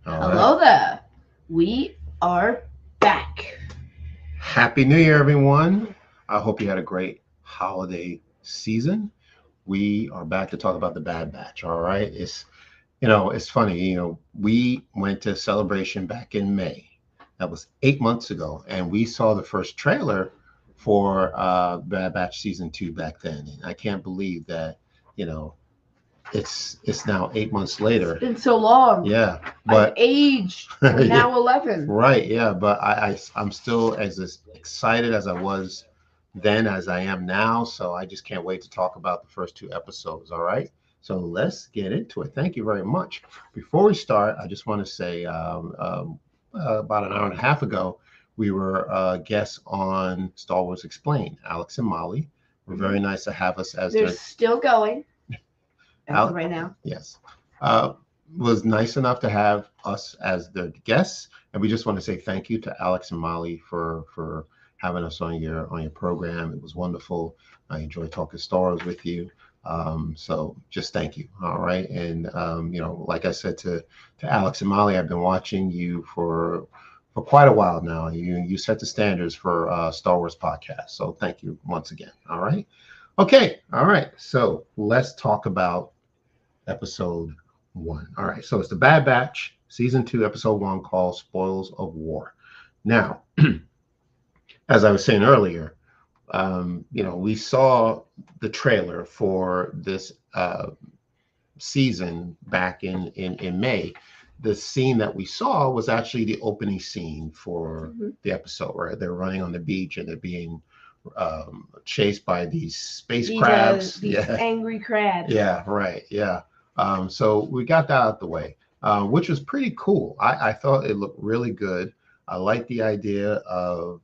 All right. Hello there. We are back. Happy New Year, everyone. I hope you had a great holiday season. We are back to talk about the Bad Batch. All right. It's funny. We went to Celebration back in May. That was 8 months ago. And we saw the first trailer for Bad Batch season two back then. And I can't believe that, you know, it's now 8 months It's later. been so long. Yeah. I've But aged. I'm yeah. now 11. Right, yeah, but I'm still as excited as I was then as I am now. So I just can't wait to talk about the first two episodes. All right, so let's get into it. Thank you very much. Before we start, I just want to say about an hour and a half ago, we were guests on Star Wars Explained. Alex and Molly were very nice to have us as They're their still going as of Al- right now. yes. Uh, was nice enough to have us as their guests, and we just want to say thank you to Alex and Molly for having us on your program. It was wonderful. I enjoyed talking stars with you. So just thank you. All right, and like I said to Alex and Molly, I've been watching you for quite a while now. You set the standards for Star Wars podcast. So thank you once again. All right. Okay. All right. So let's talk about episode one. All right, so it's the Bad Batch, season two, episode one, called Spoils of War. Now, as I was saying earlier, we saw the trailer for this season back in May. The scene that we saw was actually the opening scene for the episode, where they're running on the beach and they're being chased by these space crabs. These Yeah, angry crabs. yeah, right. Yeah. So we got that out of the way, which was pretty cool. I thought it looked really good. I like the idea of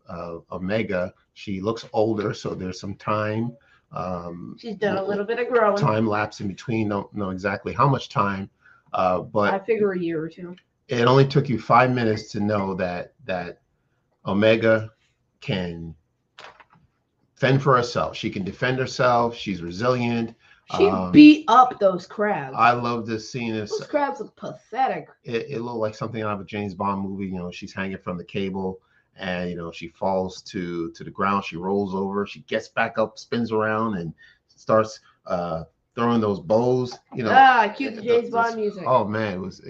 Omega. She looks older, so there's some time. She's done a little bit of growing. Time lapse in between. Don't know exactly how much time, I but figure a year or two. it only took you 5 minutes to know that Omega can fend for herself. She can defend herself. She's resilient. She beat up those crabs. I love this scene. Those crabs look pathetic. It looked like something out of a James Bond movie. She's hanging from the cable, and she falls to the ground. She rolls over. She gets back up, spins around, and starts throwing those bows. Cute James Bond music. Oh man, it was.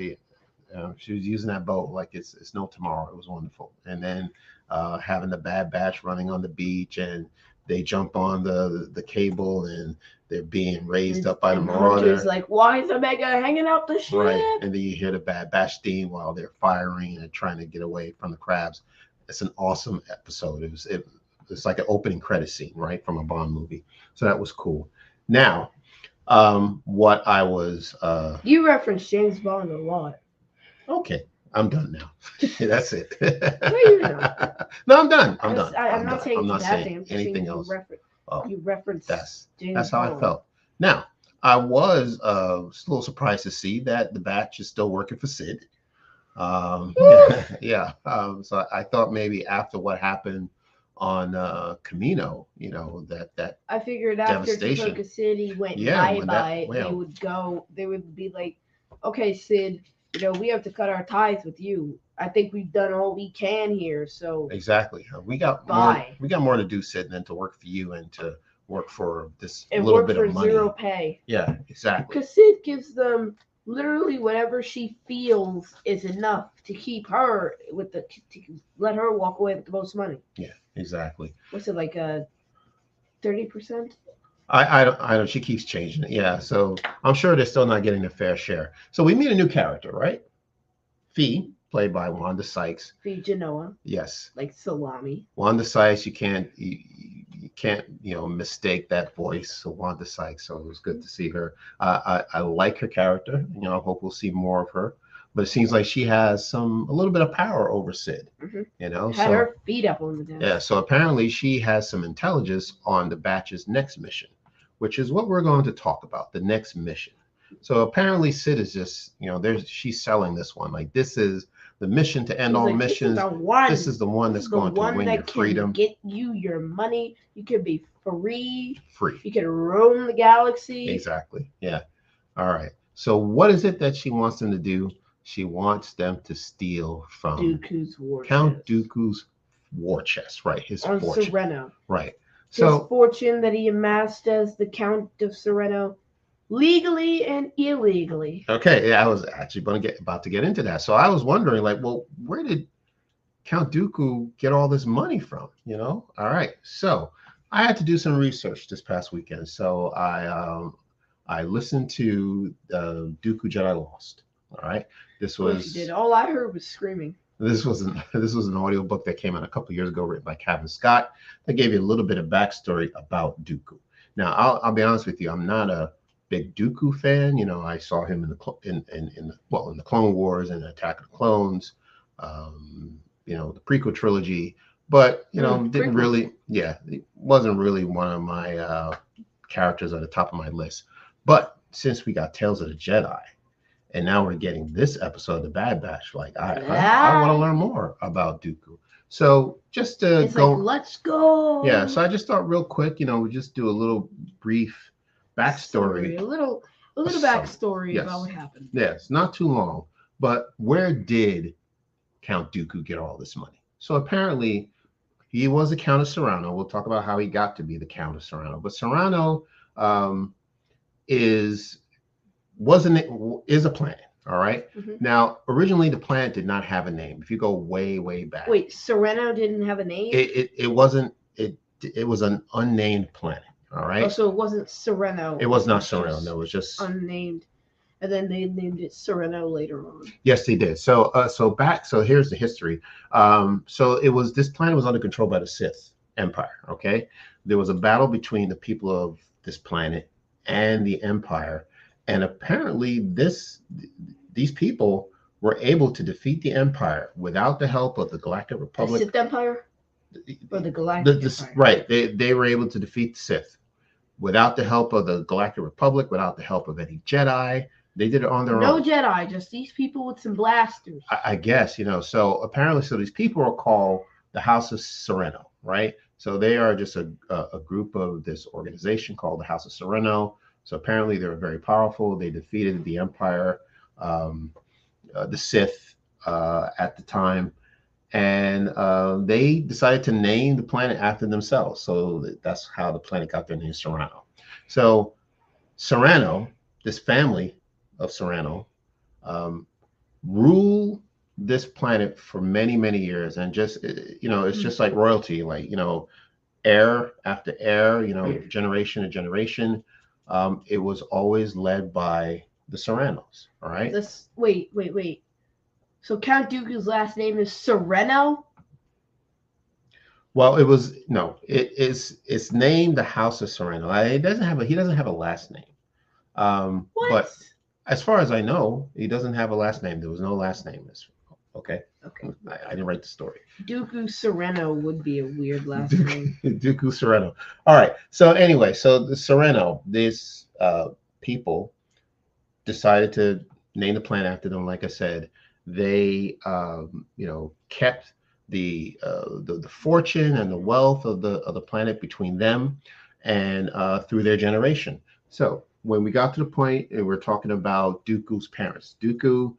She was using that bow like it's no tomorrow. It was wonderful. And then having the Bad Batch running on the beach, and they jump on the cable, and they're being raised up by the marauder. Like, why is Omega hanging out the ship? Right, and then you hear the Bad Batch theme while they're firing and trying to get away from the crabs. It's an awesome episode. It's like an opening credit scene, right, from a Bond movie. So that was cool. Now, what I was you reference James Bond a lot. Okay, I'm done now. That's it. No, you're not. No, I'm done. I'm done. I'm not saying I'm not saying thing. anything else. You reference That's how I felt. Now, I was a little surprised to see that the Batch is still working for Sid. Yeah. So I thought maybe after what happened on Camino, that I figured after devastation. Tacoka City went bye-bye, they would be like, okay, Sid, we have to cut our ties with you. I think we've done all we can here, so exactly. We got more to do, Sid, than to work for you and to work for this little bit of money. Zero pay. Yeah, exactly. Because Sid gives them literally whatever she feels is enough to keep her to let her walk away with the most money. Yeah, exactly. What's it like 30%? I don't. She keeps changing it. Yeah, so I'm sure they're still not getting their fair share. So we meet a new character, right? Fee, played by Wanda Sykes. Fee Genoa. Yes. Like salami. Wanda Sykes. You can't mistake that voice. So Wanda Sykes. So it was good to see her. I like her character. I hope we'll see more of her. But it seems like she has a little bit of power over Sid. Mm-hmm. Had her feet up on the desk. Yeah. So apparently she has some intelligence on the Batch's next mission, which is what we're going to talk about, the next mission. So apparently Sid is just, she's selling this one. Like, this is the mission to end all missions. This is the one that's going to win your freedom. Get you your money. You can be free. Free. You can roam the galaxy. Exactly. Yeah. All right. So what is it that she wants them to do? She wants them to steal from Dooku's war Count chest. Dooku's war chest, right? His On fortune, Sereno. right? His So fortune that he amassed as the Count of Sereno, legally and illegally. okay, yeah, I was actually about to get into that. So I was wondering, like, well, where did Count Dooku get all this money from? You know? All right. So I had to do some research this past weekend. So I listened to Dooku Jedi Lost. All right. This Of course was you did. All I heard was screaming. this was an audio book that came out a couple of years ago, written by Kevin Scott. That gave you a little bit of backstory about Dooku. Now I'll be honest with you. I'm not a big Dooku fan. You know, I saw him in the Clone Wars and Attack of the Clones. You know, the prequel trilogy, but you know, didn't really, it wasn't really one of my characters at the top of my list. But since we got Tales of the Jedi, and now we're getting this episode of the Bad Batch, like I want to learn more about Dooku. So just to it's go, like, let's go. Yeah, so I just thought real quick, you know, we just do a little brief backstory, a little backstory about what happened. Yes, not too long, but where did Count Dooku get all this money? So apparently he was a Count of Serrano. We'll talk about how he got to be the Count of Serrano. But Serrano is a planet. All right. Now, originally the planet did not have a name. If you go way, way back. Wait, Serrano didn't have a name? It wasn't. It was an unnamed planet. All right. Oh, so it wasn't Sereno. It was not Sereno. No, it was just unnamed. And then they named it Sereno later on. Yes, they did. So here's the history. So this planet was under control by the Sith Empire. Okay, there was a battle between the people of this planet and the Empire, and apparently these people were able to defeat the Empire without the help of the Galactic Republic. The Sith Empire, or the Galactic Empire. Right, they were able to defeat the Sith without the help of the Galactic Republic, without the help of any Jedi. They did it on their own. No Jedi, just these people with some blasters. I guess, you know, so apparently, these people are called the House of Sereno, right? So they are just a group of this organization called the House of Sereno. So apparently they were very powerful. They defeated the Empire, the Sith at the time. And they decided to name the planet after themselves. So that's how the planet got their name, Serrano. So Serrano, this family of Serrano, rule this planet for many, many years. And just, you know, it's just like royalty, like, you know, heir after heir, you know, generation to generation. It was always led by the Serranos. All right. Wait. So Count Dooku's last name is Sereno? Well, it's named the House of Sereno. He doesn't have a last name. What? But as far as I know, he doesn't have a last name. There was no last name. Okay. I didn't write the story. Dooku Sereno would be a weird last name. Dooku Sereno. All right. So anyway, the Sereno, these people decided to name the planet after them. Like I said, they kept the fortune and the wealth of the planet between them and through their generation. So when we got to the point, and we're talking about Dooku's parents. Dooku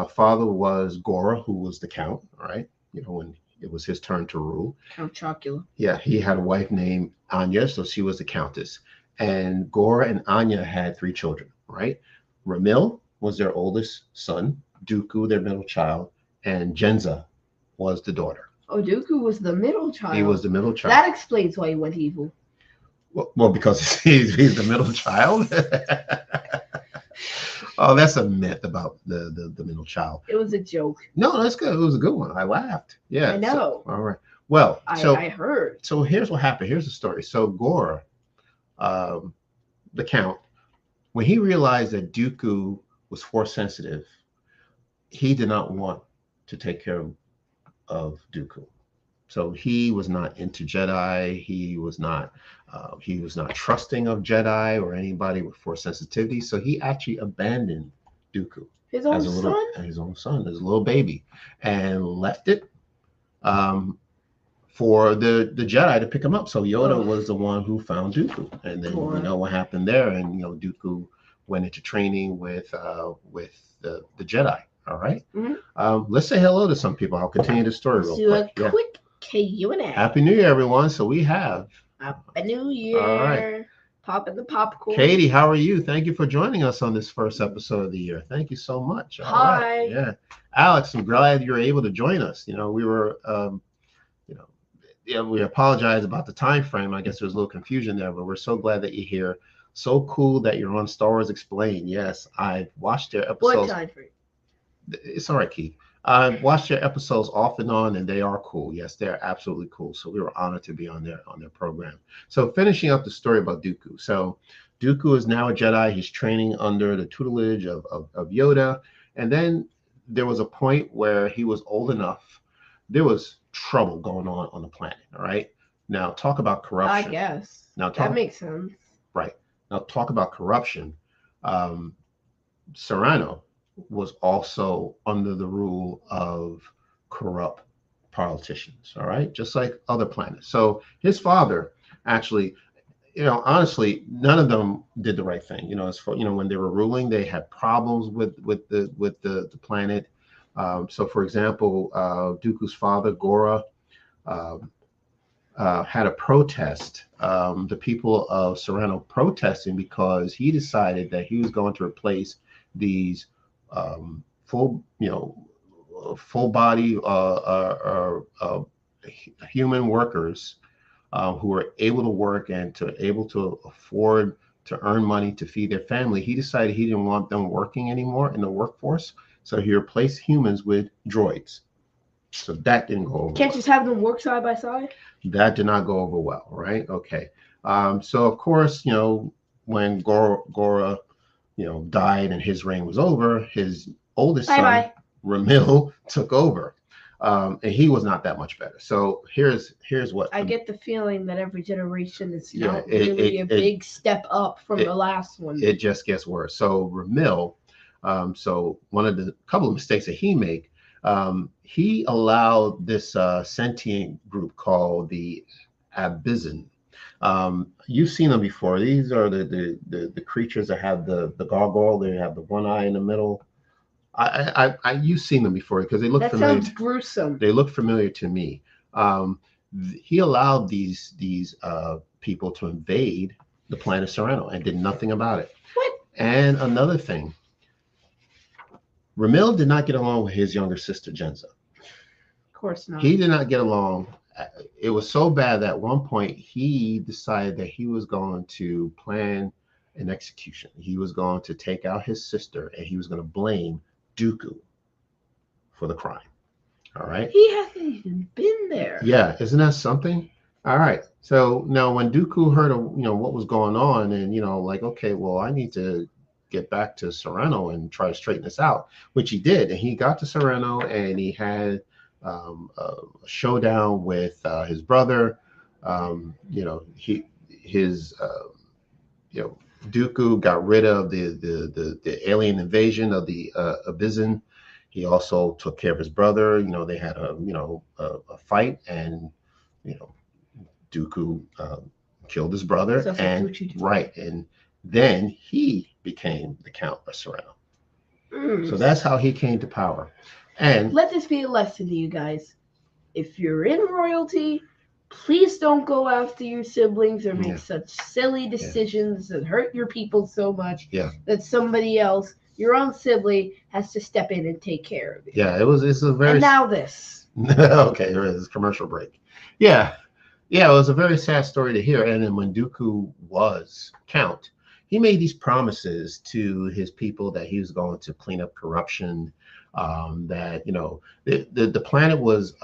father was Gora, who was the count. All right, you know, when it was his turn to rule. Count Chocula. Yeah, he had a wife named Anya, so she was the countess. And Gora and Anya had 3 children. Right, Ramil was their oldest son, Dooku their middle child, and Jenza was the daughter. Oh, Dooku was the middle child. He was the middle child. That explains why he went evil. Well, because he's the middle child. Oh, that's a myth about the middle child. It was a joke. No, that's good. It was a good one. I laughed. Yeah. I know. So, all right. Well, I heard. So here's what happened. Here's the story. So Gora, the count, when he realized that Dooku was force sensitive, he did not want to take care of Dooku. So he was not into Jedi. He was not trusting of Jedi or anybody with force sensitivity. So he actually abandoned Dooku, his own son, as a little baby, and left it for the Jedi to pick him up. So Yoda was the one who found Dooku, and then we know what happened there. And Dooku went into training with the Jedi. All right. Mm-hmm. Let's say hello to some people. I'll continue the story real quick. Do a quick Q&A. Happy New Year, everyone. So we have. Happy New Year. All right. Popping the popcorn. Katie, how are you? Thank you for joining us on this first episode of the year. Thank you so much. All Hi. Right. Yeah. Alex, I'm glad you're able to join us. We were, we apologize about the time frame. I guess there's a little confusion there, but we're so glad that you're here. So cool that you're on Star Wars Explained. Yes, I've watched their episodes. What time frame? It's all right, Keith. I've watched their episodes off and on, and they are cool. Yes, they're absolutely cool. So we were honored to be on their program. So finishing up the story about Dooku. So Dooku is now a Jedi. He's training under the tutelage of Yoda. And then there was a point where he was old enough. There was trouble going on the planet. All right. Now talk about corruption. I guess. Now that makes sense. Right. Now talk about corruption. Serrano was also under the rule of corrupt politicians. All right. Just like other planets. So his father actually, honestly, none of them did the right thing. As for, when they were ruling, they had problems with the planet. So, for example, Dooku's father, Gora, had a protest. The people of Serrano protesting because he decided that he was going to replace these full body human workers who were able to work and able to afford to earn money to feed their family. He decided he didn't want them working anymore in the workforce, so he replaced humans with droids. So that didn't go over. Can't just have them work side by side? That did not go over well, right? Okay. So of course, when Gora died and his reign was over, his oldest son, Ramil, took over. And he was not that much better. So here's what I get the feeling that every generation is not really a big step up from the last one. It just gets worse. So Ramil, so one of the couple of mistakes that he made, he allowed this sentient group called the Abyssin. You've seen them before. These are the creatures that have the gargoyle. They have the one eye in the middle. You've seen them before because they look familiar. That sounds gruesome. They look familiar to me. He allowed these people to invade the planet Serrano and did nothing about it. What? And another thing, Ramil did not get along with his younger sister Jenza. Of course not. He did not get along. It was so bad that at one point he decided that he was going to plan an execution. He was going to take out his sister and he was going to blame Dooku for the crime. All right. He hasn't even been there. Yeah, isn't that something? All right. So now when Dooku heard of what was going on and okay, well, I need to get back to Serrano and try to straighten this out, which he did. And he got to Serrano and he had a showdown with his brother. Dooku got rid of the alien invasion of the Abyssin. He also took care of his brother. They had a fight, and Dooku killed his brother, and then he became the Count of Serrano. So that's how he came to power. And let this be a lesson to you guys: if you're in royalty, please don't go after your siblings or make such silly decisions that hurt your people so much that somebody else, your own sibling, has to step in and take care of you. Yeah, it's a very. And now this. Okay, there is a commercial break. Yeah, it was a very sad story to hear. And then when Dooku was Count, he made these promises to his people that he was going to clean up corruption. That the planet was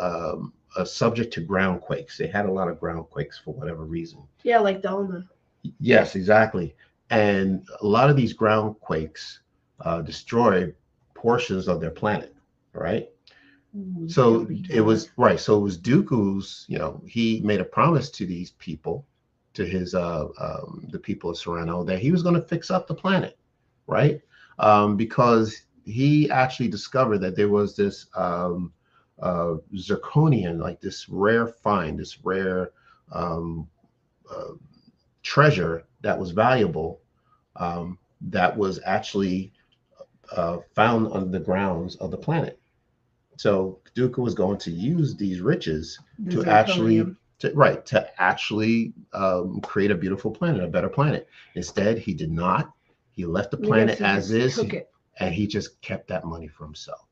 subject to ground quakes. They had a lot of ground quakes for whatever reason. Yeah, like Doma. Yes, exactly. And a lot of these ground quakes destroyed portions of their planet, right? So it was Dooku's, he made a promise to these people, to his the people of Serrano, that he was going to fix up the planet, right? Because he actually discovered that there was this zirconian, like this rare find, this rare treasure that was valuable, that was actually found under the grounds of the planet. So Dooku was going to use these riches The to actually, zirconium. create a beautiful planet, a better planet. Instead, he did not. He left the I guess planet he as just is, took it. and he just kept that money for himself.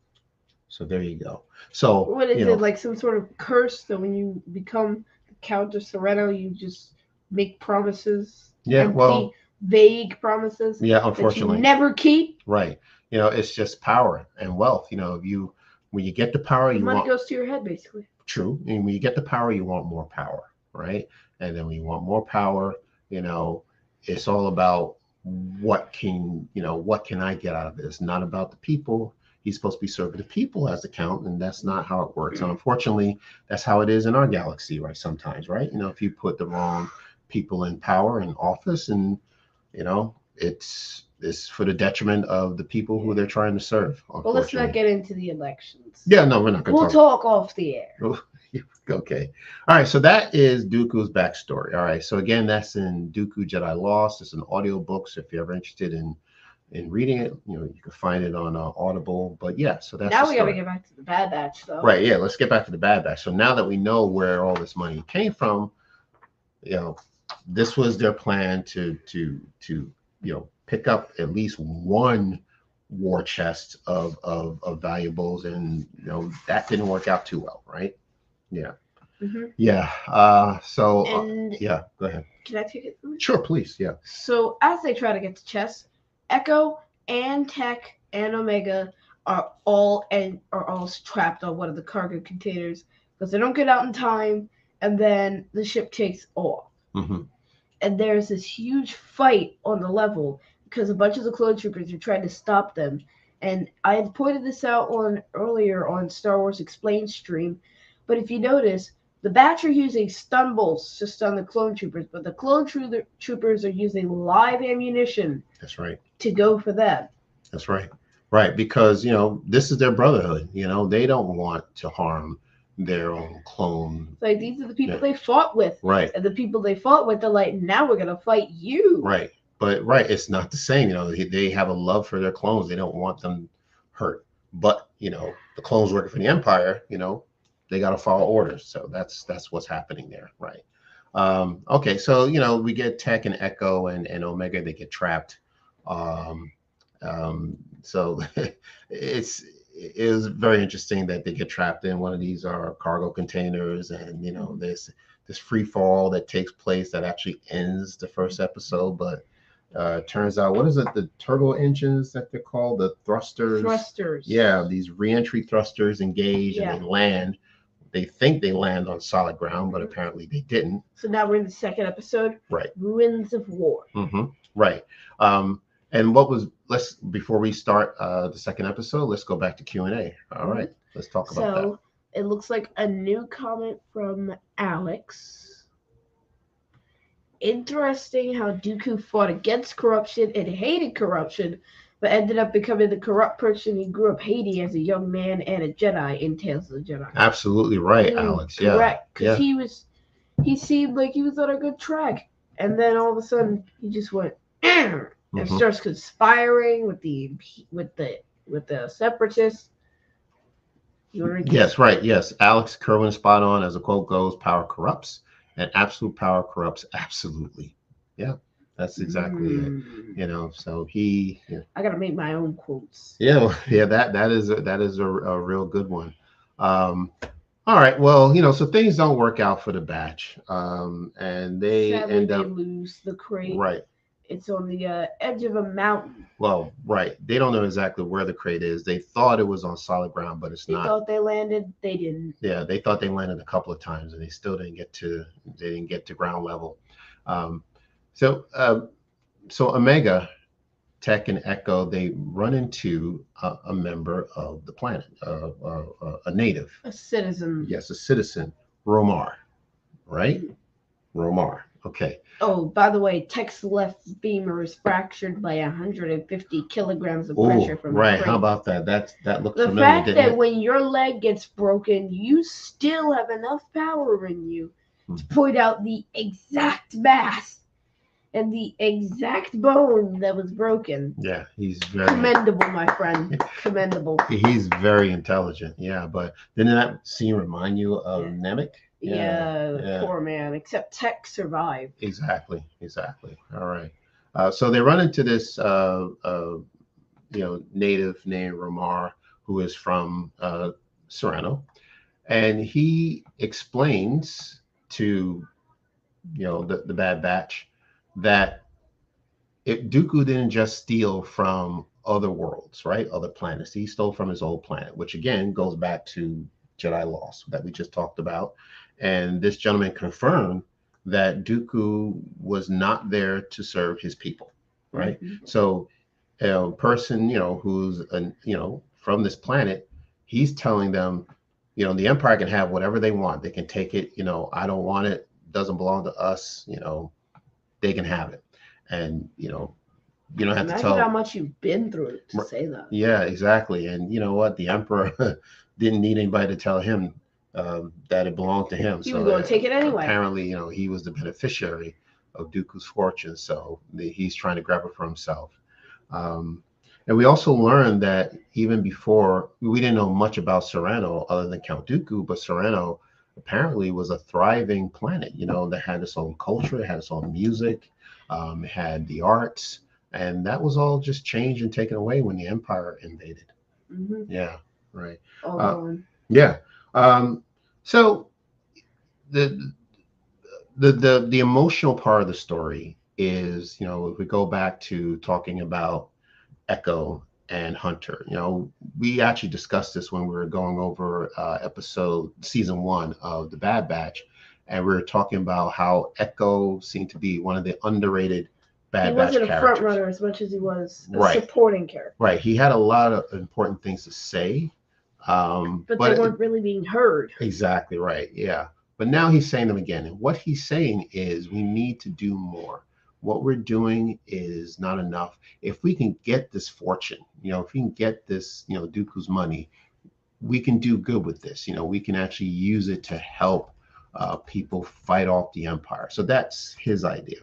So there you go. So What is it, like some sort of curse that when you become the Count of Sereno, you just make promises, yeah, empty, well, vague promises yeah, that you unfortunately, never keep? right. It's just power and wealth. You when you get the power, The you money want goes to your head, basically. true. And when you get the power, you want more power, right? And then when you want more power, you know, it's all about what can I get out of this? Not about the people. He's supposed to be serving the people as the count, and that's not how it works. And unfortunately, that's how it is in our galaxy, right? Sometimes, right? If you put the wrong people in power and office, and it's for the detriment of the people who they're trying to serve. Well, let's not Unfortunately. get into the elections. Yeah, no, we're not going to We'll talk. talk off the air. Okay. All right. So that is Dooku's backstory. All right. So again, that's in Dooku Jedi Lost. It's an audio book. So if you're ever interested in reading it, you can find it on Audible. But yeah, so that's Now the we got to story. get back to the Bad Batch, though. Right. Yeah. Let's get back to the Bad Batch. So now that we know where all this money came from, this was their plan to pick up at least one war chest of valuables, and that didn't work out too well, right? Yeah. Mm-hmm. Yeah. Yeah, go ahead. Can I take it? Sure, please. Yeah. So as they try to get to Chess, Echo and Tech and Omega are all trapped on one of the cargo containers because they don't get out in time, and then the ship takes off. Mm-hmm. And there's this huge fight on the level because a bunch of the clone troopers are trying to stop them. And I had pointed this out earlier on Star Wars Explained stream, but if you notice, the Batch are using stun bolts to stun the clone troopers, but the clone troopers are using live ammunition. That's right. To go for them. That's right. Right, because this is their brotherhood. They don't want to harm their own clone. Like, these are the people they fought with. Right. And the people they fought with are like, now we're gonna fight you. Right. But it's not the same. They have a love for their clones. They don't want them hurt. But the clones working for the Empire, they got to follow orders. So that's what's happening there, right? Okay, so we get Tech and Echo and Omega. They get trapped. So it is very interesting that they get trapped in one of these cargo containers, and this free fall that takes place that actually ends the first episode, but turns out, what is it, the turbo engines that they're called, the thrusters? Yeah, these re-entry thrusters engage, and they land. They think they land on solid ground, but apparently they didn't. So now we're in the second episode. Right. Ruins of War. Mm-hmm. Right. And before we start the second episode, let's go back to Q&A. All right. Let's talk about that. So it looks like a new comment from Alex. Interesting how Dooku fought against corruption and hated corruption, but ended up becoming the corrupt person he grew up hating as a young man and a Jedi in Tales of the Jedi. Absolutely right, Alex. Yeah. Correct. Because he seemed like he was on a good track. And then all of a sudden he just went and starts conspiring with the separatists. Yes, right. Yes. Alex Kerwin spot on. As the quote goes, power corrupts, and absolute power corrupts absolutely. Yeah. That's exactly it. So he. Yeah. I gotta make my own quotes. Yeah, yeah. That is a real good one. All right. Well, so things don't work out for the Batch, and they Sadly, they lose the crate. Right. It's on the edge of a mountain. Well, right. They don't know exactly where the crate is. They thought it was on solid ground, but it's not. They thought they landed. They didn't. Yeah, they thought they landed a couple of times, and they still didn't get to. They didn't get to ground level. So Omega, Tech, and Echo, they run into a member of the planet, a native, a citizen. Yes, a citizen, Romar, right? Romar. Okay. Oh, by the way, Tech's left beamer is fractured by 150 kilograms of pressure from right. the crate. How about that? That looks the familiar. The fact that when your leg gets broken, you still have enough power in you to point out the exact mass and the exact bone that was broken. Yeah, he's very commendable, my friend. Commendable. He's very intelligent. Yeah, but didn't that scene remind you of Namek? Yeah, poor man. Except Tech survived. Exactly. All right. So they run into this, native named Romar, who is from Serrano, and he explains to the Bad Batch that Dooku didn't just steal from other worlds, right? Other planets. He stole from his old planet, which again goes back to Jedi Lost that we just talked about. And this gentleman confirmed that Dooku was not there to serve his people, right? Mm-hmm. So a person, who's from this planet, he's telling them, the Empire can have whatever they want. They can take it. I don't want it. Doesn't belong to us. They can have it. And you don't have to tell how much you've been through to say that. Yeah, exactly. And you know what? The Emperor didn't need anybody to tell him that it belonged to him. He was going to take it anyway. Apparently, he was the beneficiary of Dooku's fortune, so he's trying to grab it for himself. And we also learned that even before, we didn't know much about Serrano other than Count Dooku, but Serrano apparently was a thriving planet, that had its own culture, it had its own music, it had the arts, and that was all just changed and taken away when the Empire invaded. Mm-hmm. Yeah, right. Yeah. So the emotional part of the story is, if we go back to talking about Echo and Hunter, we actually discussed this when we were going over season 1 of The Bad Batch, and we were talking about how Echo seemed to be one of the underrated Bad Batch characters. He wasn't a front runner as much as he was a supporting character. Right. He had a lot of important things to say. But they weren't really being heard. Exactly right. Yeah. But now he's saying them again. And what he's saying is we need to do more. What we're doing is not enough. If we can get this fortune, if we can get this, Dooku's money, we can do good with this. We can actually use it to help people fight off the Empire. So that's his idea.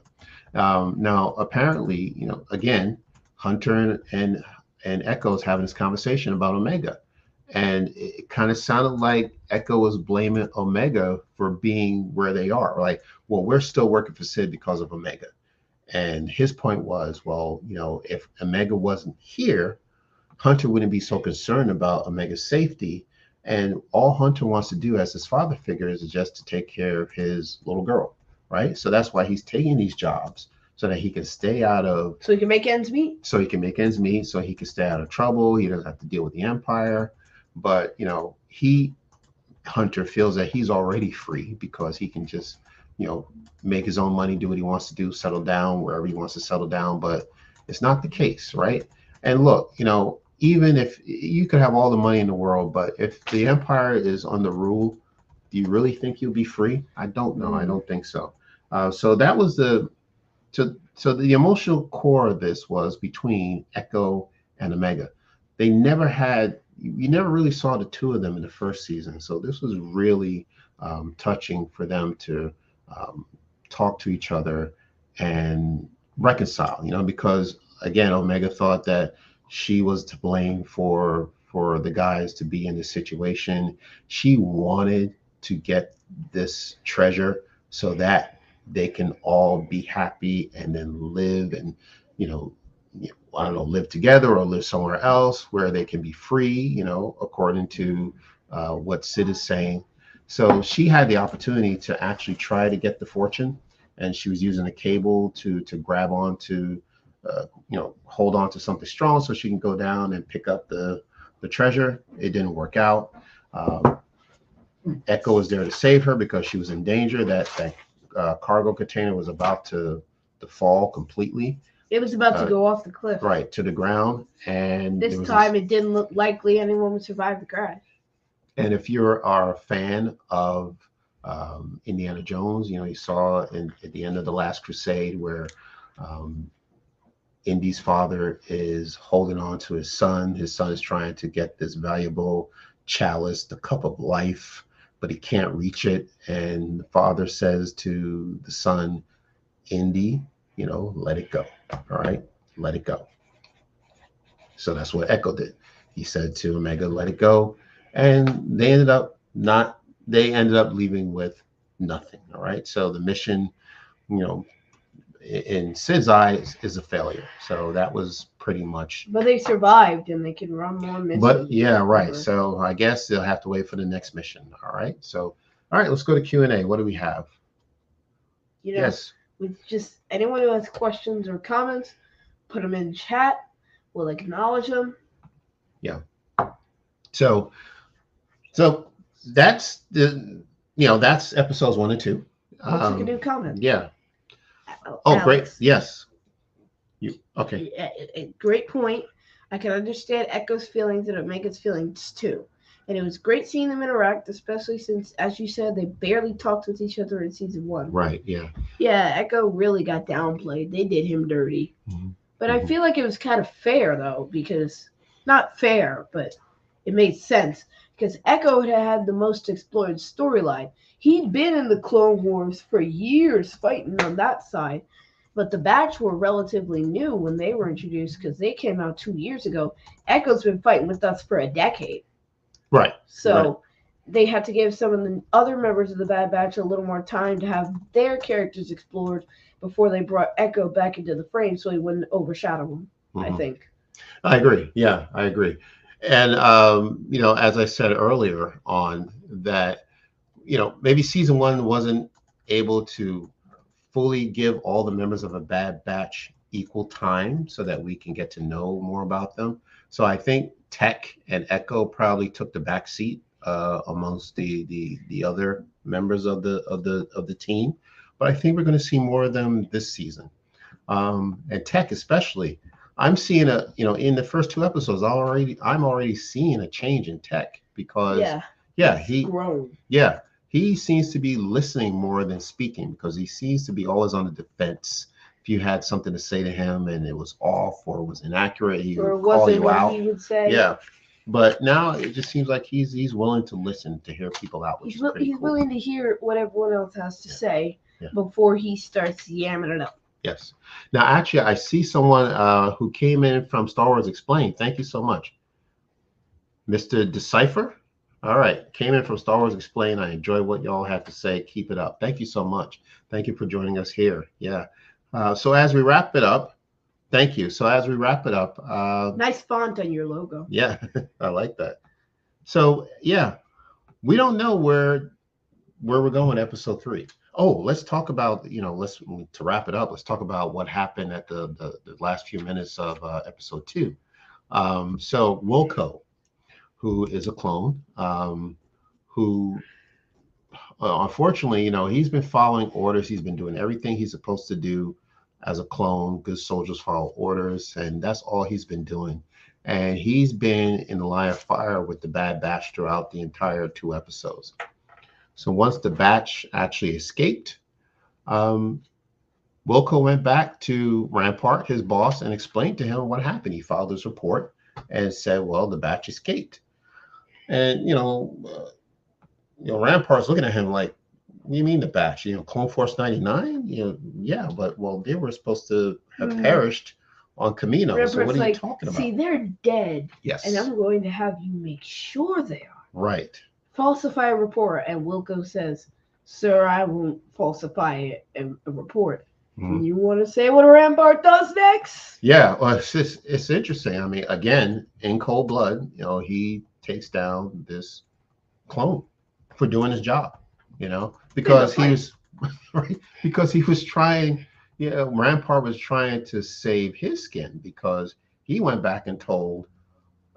Now, apparently, again, Hunter and Echo's having this conversation about Omega. And it kind of sounded like Echo was blaming Omega for being where they are. Like, well, we're still working for Sid because of Omega. And his point was, well, if Omega wasn't here, Hunter wouldn't be so concerned about Omega's safety. And all Hunter wants to do as his father figure is just to take care of his little girl, right? So that's why he's taking these jobs, so that he can stay out of... So he can make ends meet? So he can make ends meet, so he can stay out of trouble. He doesn't have to deal with the Empire. But, Hunter feels that he's already free because he can just, make his own money, do what he wants to do, settle down wherever he wants to settle down. But it's not the case, right? And look, even if you could have all the money in the world, but if the Empire is under rule, do you really think you'll be free? I don't know. I don't think so. So that was the emotional core of this was between Echo and Omega. You never really saw the two of them in the first season. So this was really touching for them to talk to each other and reconcile, because again, Omega thought that she was to blame for the guys to be in this situation. She wanted to get this treasure so that they can all be happy and then live and, I don't know, live together or live somewhere else where they can be free, according to what Sid is saying. So she had the opportunity to actually try to get the fortune, and she was using a cable to grab onto, hold on to something strong so she can go down and pick up the treasure. It didn't work out. Echo was there to save her because she was in danger. That cargo container was about to fall completely. It was about to go off the cliff. Right, to the ground. And this time it didn't look likely anyone would survive the crash. And if you are a fan of Indiana Jones, you saw at the end of The Last Crusade where Indy's father is holding on to his son. His son is trying to get this valuable chalice, the cup of life, but he can't reach it. And the father says to the son, Indy, let it go. All right, let it go. So that's what Echo did. He said to Omega, let it go. And they ended up not, they ended up leaving with nothing. All right. So the mission, you know, in Sid's eyes is a failure. So that was pretty much. But they survived and they can run more missions. But yeah, right. So I guess they'll have to wait for the next mission. All right. So, all right, let's go to Q&A. What do we have? Yes. With just anyone who has questions or comments, put them in chat. We'll acknowledge them. Yeah. So that's that's episodes 1 and 2. Looks like a new comment. Yeah. Oh, Alex. Great. Yes. Okay. Great point. I can understand Echo's feelings and Omega's feelings too. And it was great seeing them interact, especially since, as you said, they barely talked with each other in season 1. Right, yeah. Yeah, Echo really got downplayed. They did him dirty. Mm-hmm. But I feel like it was kind of fair, though, because, not fair, but it made sense. Because Echo had the most explored storyline. He'd been in the Clone Wars for years fighting on that side. But the Batch were relatively new when they were introduced because they came out 2 years ago. Echo's been fighting with us for a decade. Right. So they had to give some of the other members of the Bad Batch a little more time to have their characters explored before they brought Echo back into the frame so he wouldn't overshadow him, I think. I agree. Yeah, I agree. And, as I said earlier on that, maybe season 1 wasn't able to fully give all the members of a Bad Batch equal time so that we can get to know more about them. So I think Tech and Echo probably took the back seat amongst the other members of the team. But I think we're going to see more of them this season. And Tech especially. I'm seeing in the first 2 episodes I'm already seeing a change in Tech because he's grown. Yeah. He seems to be listening more than speaking because he seems to be always on the defense. If you had something to say to him and it was off or was inaccurate, he would call you out. He would say. Yeah. But now it just seems like he's willing to listen, to hear people out. He's willing to hear what everyone else has to say before he starts yamming it up. Yes. Now, actually, I see someone who came in from Star Wars Explained. Thank you so much. Mr. Decipher. All right. Came in from Star Wars Explained. I enjoy what y'all have to say. Keep it up. Thank you so much. Thank you for joining us here. Yeah. So as we wrap it up, thank you. So as we wrap it up. Nice font on your logo. Yeah, I like that. So, yeah, we don't know where we're going episode 3. Oh, let's talk about, to wrap it up, let's talk about what happened at the last few minutes of episode 2. So Wilco, who is a clone, who unfortunately, he's been following orders. He's been doing everything he's supposed to do as a clone. Good soldiers follow orders, and that's all he's been doing. And he's been in the line of fire with the Bad Batch throughout the entire 2 episodes. So once the Batch actually escaped, Wilco went back to Rampart, his boss, and explained to him what happened. He filed his report and said, well, the Batch escaped. And, Rampart's looking at him like, what do you mean the Batch? Clone Force 99? Yeah, but, they were supposed to have perished on Kamino. Rampart's so what are you talking about? See, they're dead. Yes. And I'm going to have you make sure they are. Right. Falsify a report. And Wilco says, sir, I won't falsify a report. Mm-hmm. You want to say what a Rampart does next? Yeah, well, it's interesting. I mean, again, in cold blood, he takes down this clone for doing his job, because he was because he was trying, Rampart was trying to save his skin because he went back and told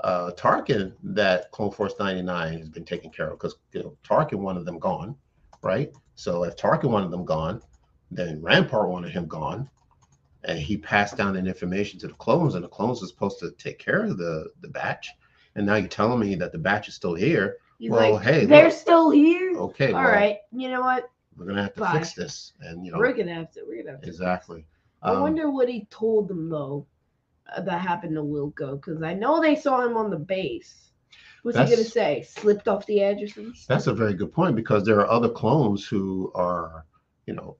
Tarkin that Clone Force 99 has been taken care of because Tarkin wanted them gone, right? So if Tarkin wanted them gone, then Rampart wanted him gone, and he passed down that information to the clones, and the clones are supposed to take care of the Batch. And now you're telling me that the Batch is still here. He's hey, they're still here. Okay, all right. You know what? We're gonna have to fix this, and we're gonna have to. Exactly. I wonder what he told them though that happened to Wilco, because I know they saw him on the base. What's he gonna say? Slipped off the edge or something? That's a very good point, because there are other clones who are,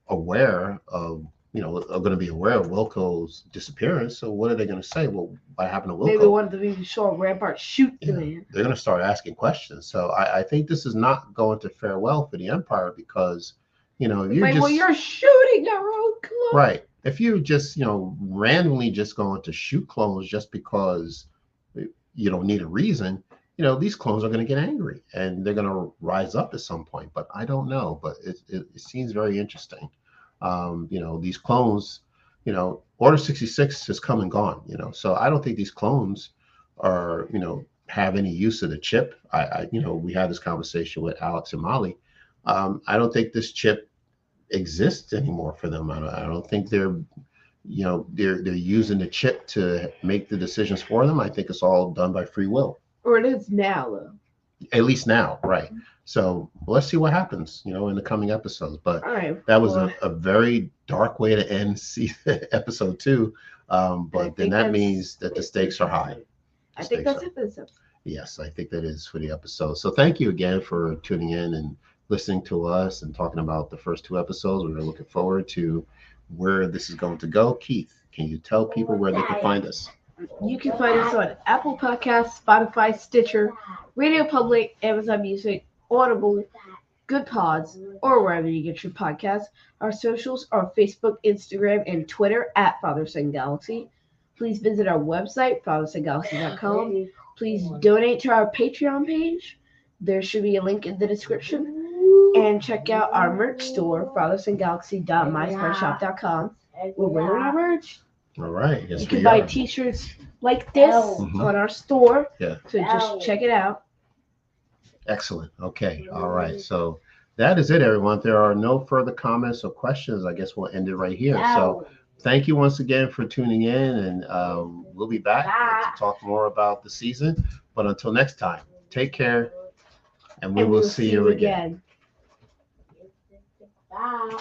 aware of are going to be aware of Wilco's disappearance. So what are they going to say? Well, what happened to Wilco? Maybe one of the people saw Rampart shoot the man. They're going to start asking questions. So I think this is not going to fare well for the Empire because, you're shooting our own clone. Right. If you just, randomly just going to shoot clones just because you don't need a reason, these clones are going to get angry and they're going to rise up at some point. But I don't know. But it seems very interesting. These clones, Order 66 has come and gone, so I don't think these clones are, have any use of the chip. We had this conversation with Alex and Molly. I don't think this chip exists anymore for them. I don't think they're using the chip to make the decisions for them. I think it's all done by free will. Or it is now, though. At least now, right? So let's see what happens, in the coming episodes. But that was a very dark way to end episode 2. But then that means that the stakes are high. I think that's it for this episode. Yes, I think that is for the episode. So thank you again for tuning in and listening to us and talking about the first 2 episodes. We're looking forward to where this is going to go. Keith, can you tell people where they can find us? You can find us on Apple Podcasts, Spotify, Stitcher, Radio Public, Amazon Music, Audible, Good Pods, or wherever you get your podcasts. Our socials are Facebook, Instagram, and Twitter at FatherSonGalaxy. Please visit our website, FatherSonGalaxy.com. Please donate to our Patreon page. There should be a link in the description. And check out our merch store, FatherSonGalaxy.mysmartshop.com. We're wearing our merch. All right. Yes, you can buy t-shirts like this on our store. Yeah. So just check it out. Excellent. Okay. All right. So that is it, everyone. There are no further comments or questions. I guess we'll end it right here. So thank you once again for tuning in, and we'll be back to talk more about the season. But until next time, take care, and we will see you again. Bye.